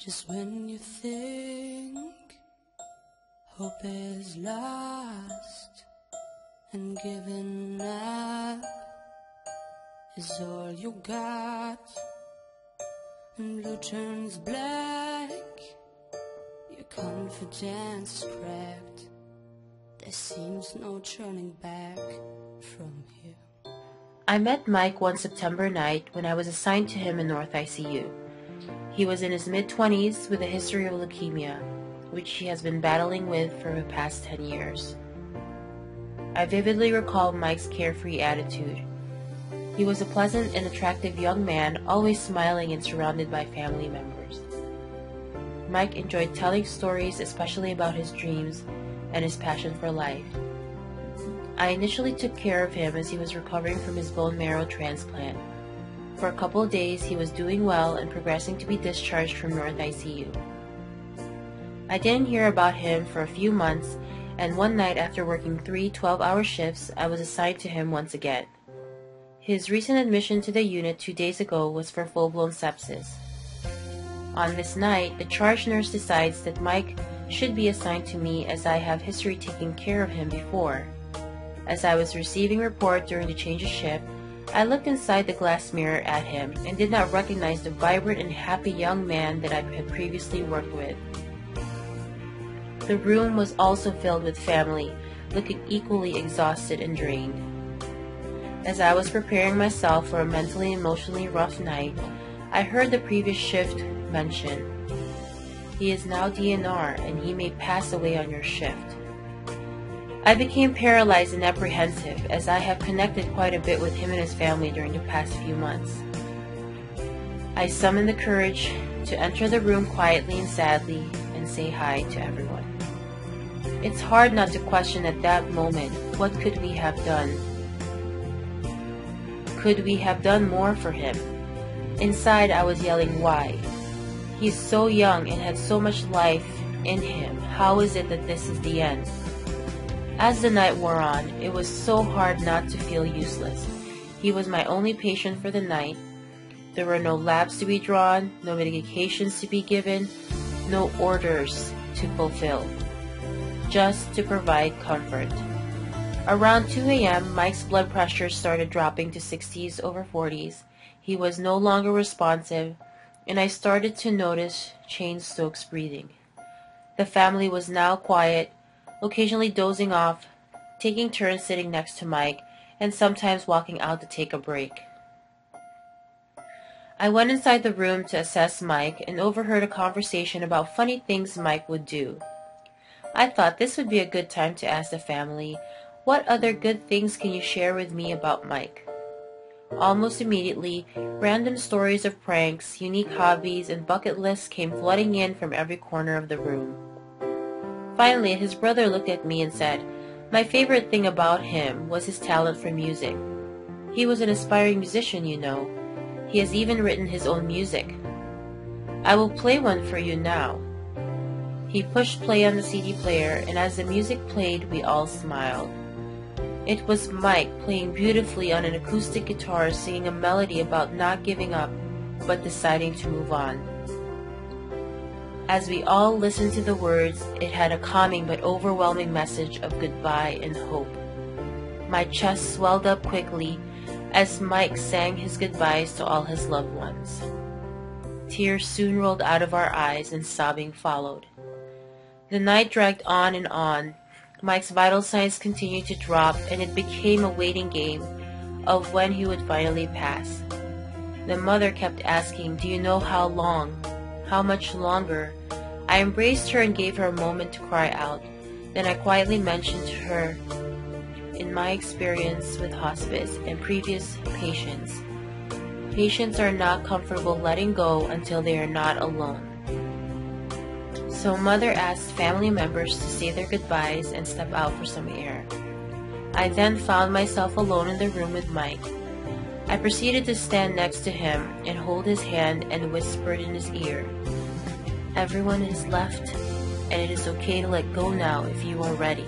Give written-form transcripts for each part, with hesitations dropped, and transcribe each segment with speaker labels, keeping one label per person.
Speaker 1: Just when you think hope is lost and giving up is all you got, and blue turns black, your confidence is cracked, there seems no turning back from here.
Speaker 2: I met Mike one September night when I was assigned to him in North ICU. He was in his mid-20s with a history of leukemia, which he has been battling with for the past 10 years. I vividly recall Mike's carefree attitude. He was a pleasant and attractive young man, always smiling and surrounded by family members. Mike enjoyed telling stories, especially about his dreams and his passion for life. I initially took care of him as he was recovering from his bone marrow transplant. For a couple of days, he was doing well and progressing to be discharged from North ICU. I didn't hear about him for a few months, and one night after working 3 12-hour shifts, I was assigned to him once again. His recent admission to the unit 2 days ago was for full-blown sepsis. On this night, the charge nurse decides that Mike should be assigned to me as I have history taking care of him before. As I was receiving report during the change of shift, I looked inside the glass mirror at him and did not recognize the vibrant and happy young man that I had previously worked with. The room was also filled with family, looking equally exhausted and drained. As I was preparing myself for a mentally and emotionally rough night, I heard the previous shift mention, "He is now DNR and he may pass away on your shift." I became paralyzed and apprehensive as I have connected quite a bit with him and his family during the past few months. I summoned the courage to enter the room quietly and sadly and say hi to everyone. It's hard not to question at that moment, what could we have done? Could we have done more for him? Inside I was yelling, why? He's so young and had so much life in him. How is it that this is the end? As the night wore on, it was so hard not to feel useless. He was my only patient for the night. There were no labs to be drawn, no medications to be given, no orders to fulfill, just to provide comfort. Around 2 a.m., Mike's blood pressure started dropping to 60s over 40s. He was no longer responsive, and I started to notice Cheyne-Stokes breathing. The family was now quiet, occasionally dozing off, taking turns sitting next to Mike, and sometimes walking out to take a break. I went inside the room to assess Mike and overheard a conversation about funny things Mike would do. I thought this would be a good time to ask the family, what other good things can you share with me about Mike? Almost immediately, random stories of pranks, unique hobbies, and bucket lists came flooding in from every corner of the room. Finally, his brother looked at me and said, my favorite thing about him was his talent for music. He was an aspiring musician, you know. He has even written his own music. I will play one for you now. He pushed play on the CD player, and as the music played, we all smiled. It was Mike playing beautifully on an acoustic guitar, singing a melody about not giving up, but deciding to move on. As we all listened to the words, it had a calming but overwhelming message of goodbye and hope. My chest swelled up quickly as Mike sang his goodbyes to all his loved ones. Tears soon rolled out of our eyes and sobbing followed. The night dragged on and on. Mike's vital signs continued to drop, and it became a waiting game of when he would finally pass. The mother kept asking, do you know how long? How much longer? I embraced her and gave her a moment to cry out. Then I quietly mentioned to her, in my experience with hospice and previous patients, patients are not comfortable letting go until they are not alone. So Mother asked family members to say their goodbyes and step out for some air. I then found myself alone in the room with Mike. I proceeded to stand next to him and hold his hand and whispered in his ear, everyone is left, and it is okay to let go now if you are ready.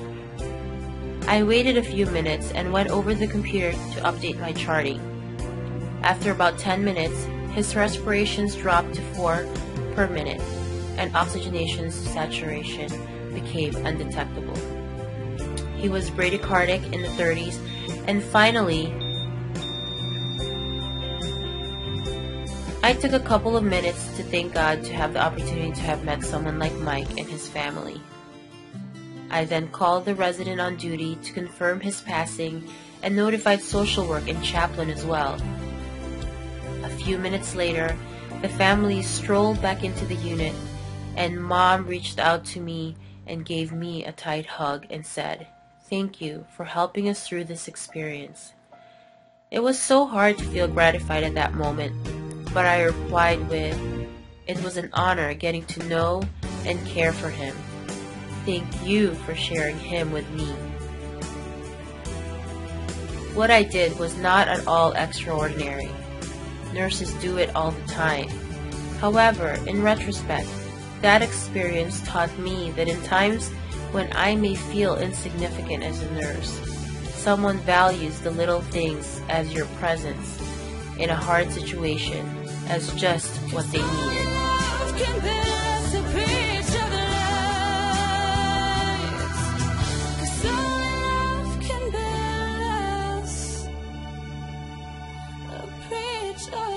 Speaker 2: I waited a few minutes and went over the computer to update my charting. After about 10 minutes, his respirations dropped to 4 per minute. and oxygenation saturation became undetectable. He was bradycardic in the 30s, and finally, I took a couple of minutes to thank God to have the opportunity to have met someone like Mike and his family. I then called the resident on duty to confirm his passing and notified social work and chaplain as well. A few minutes later, the family strolled back into the unit, and Mom reached out to me and gave me a tight hug and said, "Thank you for helping us through this experience." It was so hard to feel gratified at that moment, but I replied with, "It was an honor getting to know and care for him. Thank you for sharing him with me." What I did was not at all extraordinary. Nurses do it all the time. However, in retrospect, that experience taught me that in times when I may feel insignificant as a nurse, someone values the little things as your presence in a hard situation as just what they needed.
Speaker 1: Oh